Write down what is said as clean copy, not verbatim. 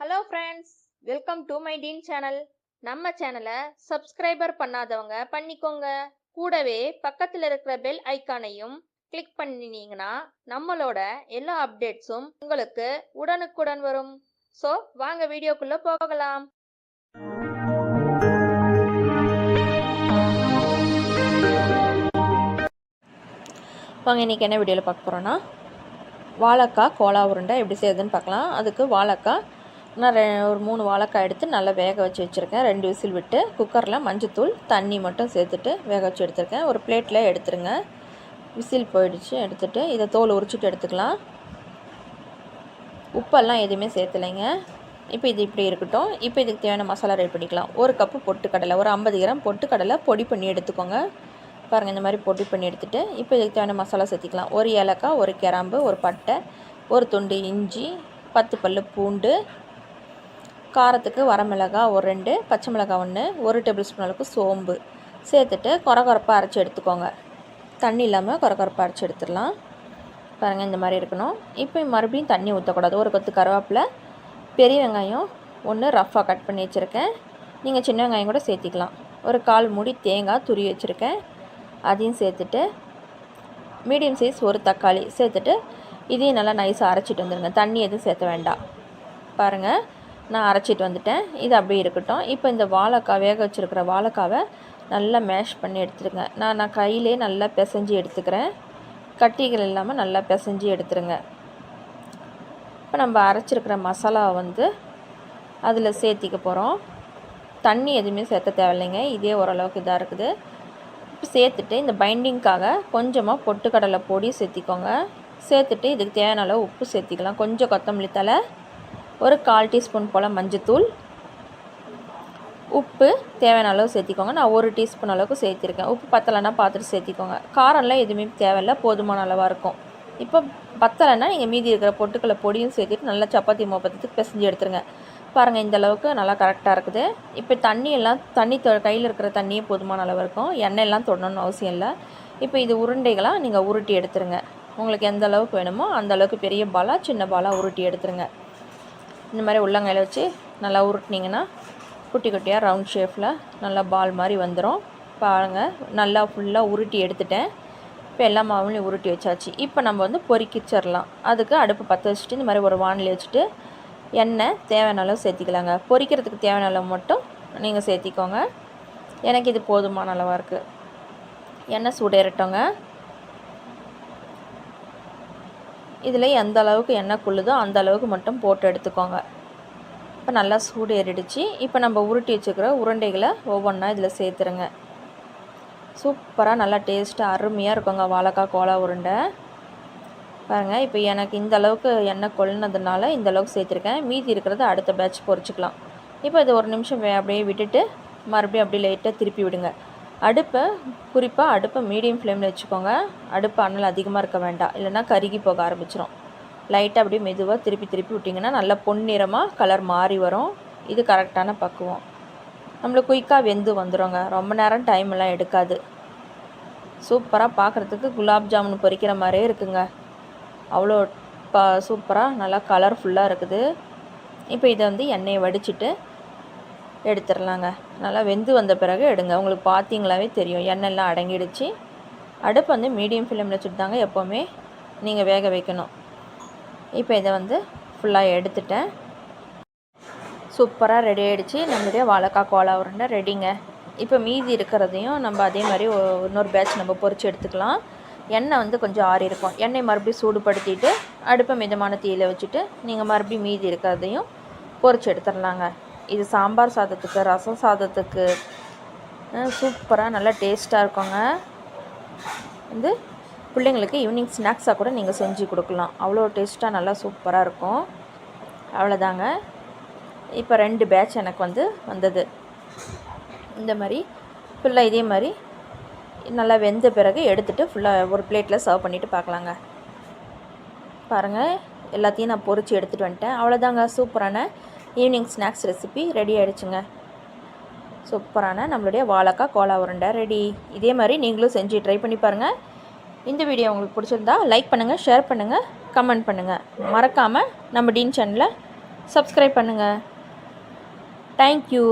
Hello friends, welcome to my dean channel. நம்ம சேனலை subscriber பண்ணாதவங்க பண்ணிக்கோங்க. கூடவே பக்கத்தில் இருக்கிற பெல் ஐக்கானையும் கிளிக் பண்ணினீங்கன்னா நம்மளோட எல்லா அப்டேட்ஸும் உங்களுக்கு உடனுக்குடன் வரும். ஸோ வாங்க வீடியோக்குள்ள போகலாம். வாங்க இன்னைக்கு என்ன வீடியோவில் பார்க்க போகிறோன்னா வாழைக்காய் கோலா உருண்டை எப்படி செய்யுதுன்னு பார்க்கலாம். அதுக்கு வாழைக்காய் நான் ஒரு 3 வாழைக்காய் எடுத்து நல்லா வேக வச்சு வச்சுருக்கேன். 2 விசில் விட்டு குக்கரில் மஞ்சத்தூள் தண்ணி மட்டும் சேர்த்துட்டு வேக வச்சு எடுத்துருக்கேன். ஒரு பிளேட்டில் எடுத்துருங்க. விசில் போயிடுச்சு. எடுத்துகிட்டு இதை தோல் உரிச்சிட்டு எடுத்துக்கலாம். உப்பெல்லாம் எதுவுமே சேர்த்துலைங்க. இப்போ இது இப்படி இருக்கட்டும். இப்போ இதுக்கு தேவையான மசாலா ரெடி பண்ணிக்கலாம். 1 கப்பு பொட்டுக்கடலை, ஒரு 50 கிராம் பொட்டுக்கடலை பொடி பண்ணி எடுத்துக்கோங்க. பாருங்கள், இந்த மாதிரி பொடி பண்ணி எடுத்துகிட்டு இப்போ இதுக்கு தேவையான மசாலா சேர்த்திக்கலாம். 1 ஏலக்காய், 1 கிராம்பு, 1 பட்டை, 1 துண்டு இஞ்சி, 10 பல் பூண்டு, காரத்துக்கு வரமிளகாய் ஒரு 2, பச்சை மிளகாய் 1, 1 டேபிள் ஸ்பூன் அளவுக்கு சோம்பு சேர்த்துட்டு கொரகொரப்பாக அரைச்சி எடுத்துக்கோங்க. தண்ணி இல்லாமல் கொரகொரப்பாக அரைச்சி எடுத்துடலாம். பாருங்கள், இந்த மாதிரி இருக்கணும். இப்போ மறுபடியும் தண்ணி ஊற்றக்கூடாது. 1 கொத்து கருவேப்பிலை, பெரிய வெங்காயம் 1 ரஃப்பாக கட் பண்ணி வச்சுருக்கேன். நீங்கள் சின்ன வெங்காயம் கூட சேர்த்திக்கலாம். ஒரு 1/4 மூடி தேங்காய் துருவி வச்சுருக்கேன், அதையும் சேர்த்துட்டு மீடியம் சைஸ் ஒரு தக்காளி சேர்த்துட்டு இதையும் நல்லா நைஸாக அரைச்சிட்டு வந்துடுங்க. தண்ணி எதுவும் சேர்த்த வேண்டாம். பாருங்கள், நான் அரைச்சிட்டு வந்துட்டேன். இது அப்படியே இருக்கட்டும். இப்போ இந்த வாழைக்காய் வேக வச்சுருக்கிற வாழைக்காவை நல்லா மேஷ் பண்ணி எடுத்துருங்க. நான் கையிலே நல்லா பிசைஞ்சு எடுத்துக்கிறேன். கட்டிகள் இல்லாமல் நல்லா பிசைஞ்சு எடுத்துருங்க. இப்போ நம்ம அரைச்சிருக்கிற மசாலாவை வந்து அதில் சேர்த்திக்க போகிறோம். தண்ணி எதுவுமே சேர்த்த தேவையில்லைங்க. இதே ஓரளவுக்கு இதாக இருக்குது. இப்போ சேர்த்துட்டு இந்த பைண்டிங்க்காக கொஞ்சமாக பொட்டுக்கடலை பொடி சேர்த்திக்கோங்க. சேர்த்துட்டு இதுக்கு தேவையான அளவு உப்பு சேர்த்திக்கலாம். கொஞ்சம் கொத்தமல்லி தழை, ஒரு 1/4 டீஸ்பூன் போல் மஞ்சத்தூள், உப்பு தேவையான அளவு சேர்த்திக்கோங்க. நான் 1 டீஸ்பூன் அளவுக்கு சேர்த்திருக்கேன். உப்பு பத்தலைன்னா பார்த்துட்டு சேர்த்திக்கோங்க. காரம்லாம் எதுவுமே தேவையில்லை, போதுமான அளவாக இருக்கும். இப்போ பத்தலைன்னா நீங்கள் மீதி இருக்கிற பொட்டுக்கடலை பொடியும் சேர்த்துட்டு நல்லா சப்பாத்தி மோப்பத்துக்கு பிசைஞ்சு எடுத்துருங்க. பாருங்கள், இந்த அளவுக்கு நல்லா கரெக்டாக இருக்குது. இப்போ தண்ணி கையில் இருக்கிற தண்ணியே போதுமான அளவு இருக்கும். எண்ணெயெல்லாம் தொடணும்னு அவசியம் இல்லை. இப்போ இது உருண்டைகளாக நீங்கள் உருட்டி எடுத்துருங்க. உங்களுக்கு எந்த அளவுக்கு வேணுமோ அந்த அளவுக்கு பெரிய பாலாக சின்ன பாலாக உருட்டி எடுத்துருங்க. இந்த மாதிரி உள்ளங்கையில் வச்சு நல்லா உருட்டினீங்கன்னா குட்டி குட்டியாக ரவுண்ட் ஷேப்பில் நல்லா பால் மாதிரி வந்துடும். பாருங்கள், நல்லா ஃபுல்லாக உருட்டி எடுத்துட்டேன். இப்போ எல்லா மாவுலையும் உருட்டி வச்சாச்சு. இப்போ நம்ம வந்து பொரிக்கிச்சிடலாம். அதுக்கு அடுப்பு பற்ற வச்சுட்டு இந்த மாதிரி ஒரு வானிலை வச்சுட்டு எண்ணெய் தேவையான அளவு சேர்த்திக்கலாங்க. பொரிக்கிறதுக்கு தேவையான அளவு மட்டும் நீங்கள் சேர்த்திக்கோங்க. எனக்கு இது போதுமான அளவாக இருக்குது. எண்ணெய் சூடேறட்டோங்க. இதில் எந்த அளவுக்கு எண்ணெய் கொள்ளுதோ அந்த அளவுக்கு மட்டும் போட்டு எடுத்துக்கோங்க. இப்போ நல்லா சூடு ஏறிடுச்சு. இப்போ நம்ம உருட்டி வச்சுக்கிற உருண்டைகளை ஒவ்வொன்றா இதில் சேர்த்துருங்க. சூப்பராக நல்லா டேஸ்ட்டாக அருமையாக இருக்குங்க வாழைக்காய் கோலா உருண்டை. பாருங்கள், இப்போ எனக்கு இந்த அளவுக்கு எண்ணெய் கொள்ளினதுனால இந்த அளவுக்கு சேர்த்துருக்கேன். மீதி இருக்கிறத அடுத்த பேட்ச் பொரிச்சிக்கலாம். இப்போ இது 1 நிமிஷம் அப்படியே விட்டுட்டு மறுபடியும் அப்படியே லைட்டாக திருப்பி விடுங்க. குறிப்பாக அடுப்பை மீடியம் ஃப்ளேமில் வச்சுக்கோங்க. அடுப்பு அனல் அதிகமாக இருக்க வேண்டாம், இல்லைன்னா கருகி போக ஆரம்பிச்சிடும். லைட்டாக அப்படியே மெதுவாக திருப்பி விட்டிங்கன்னா நல்லா பொன்னிறமாக கலர் மாறி வரும். இது கரெக்டான பக்குவம். நம்மளுக்கு குயிக்காக வெந்து வந்துடுங்க. ரொம்ப நேரம் டைம் எல்லாம் எடுக்காது. சூப்பராக பார்க்குறதுக்கு குலாப் ஜாமுன் பொரிக்கிற மாதிரியே இருக்குங்க. அவ்வளோ சூப்பராக நல்லா கலர்ஃபுல்லாக இருக்குது. இப்போ இதை வந்து எண்ணெயை வடிச்சிட்டு எடுத்துடலாங்க. நல்லா வெந்து வந்த பிறகு எடுங்க. உங்களுக்கு பார்த்தீங்களாவே தெரியும் எண்ணெய்லாம் அடங்கிடுச்சு. அடுப்பு வந்து மீடியம் ஃப்ளேமில் வச்சுட்டு தாங்க எப்போவுமே நீங்கள் வேக வைக்கணும். இப்போ இதை வந்து ஃபுல்லாக எடுத்துட்டேன். சூப்பராக ரெடி ஆகிடுச்சு. நம்மளுடைய வாழைக்காய் கோலா உருண்டை ரெடிங்க. இப்போ மீதி இருக்கிறதையும் நம்ம அதே மாதிரி இன்னொரு பேட்ச் நம்ம பொரித்து எடுத்துக்கலாம். எண்ணெய் வந்து கொஞ்சம் ஆறி இருக்கும். எண்ணெய் மறுபடியும் சூடுபடுத்திட்டு அடுப்பை மிதமான தீயில வச்சுட்டு நீங்கள் மறுபடியும் மீதி இருக்கிறதையும் பொரித்து எடுத்துடலாங்க. இது சாம்பார் சாதத்துக்கு, ரசம் சாதத்துக்கு சூப்பராக நல்லா டேஸ்ட்டாக இருக்குங்க. வந்து பிள்ளைங்களுக்கு ஈவினிங் ஸ்நாக்ஸாக கூட நீங்கள் செஞ்சு கொடுக்கலாம். அவ்வளோ டேஸ்ட்டாக நல்லா சூப்பராக இருக்கும். அவ்வளோதாங்க. இப்போ 2 பேட்ச் எனக்கு வந்தது. இந்த மாதிரி ஃபுல்லாக இதே மாதிரி நல்லா வெந்த பிறகு எடுத்துகிட்டு ஃபுல்லாக ஒரு பிளேட்டில் சர்வ் பண்ணிவிட்டு பார்க்கலாங்க. பாருங்கள், எல்லாத்தையும் நான் பொரித்து எடுத்துகிட்டு வந்துட்டேன். அவ்வளோதாங்க, சூப்பரான ஈவினிங் ஸ்நாக்ஸ் ரெசிபி ரெடி ஆகிடுச்சுங்க. சூப்பரான நம்மளுடைய வாழைக்காய் கோலா உருண்டை ரெடி. இதே மாதிரி நீங்களும் செஞ்சு ட்ரை பண்ணி பாருங்கள். இந்த வீடியோ உங்களுக்கு பிடிச்சிருந்தா லைக் பண்ணுங்கள், ஷேர் பண்ணுங்கள், கமெண்ட் பண்ணுங்கள். மறக்காமல் நம்ம டீன் சேனலை சப்ஸ்கிரைப் பண்ணுங்கள். தேங்க்யூ.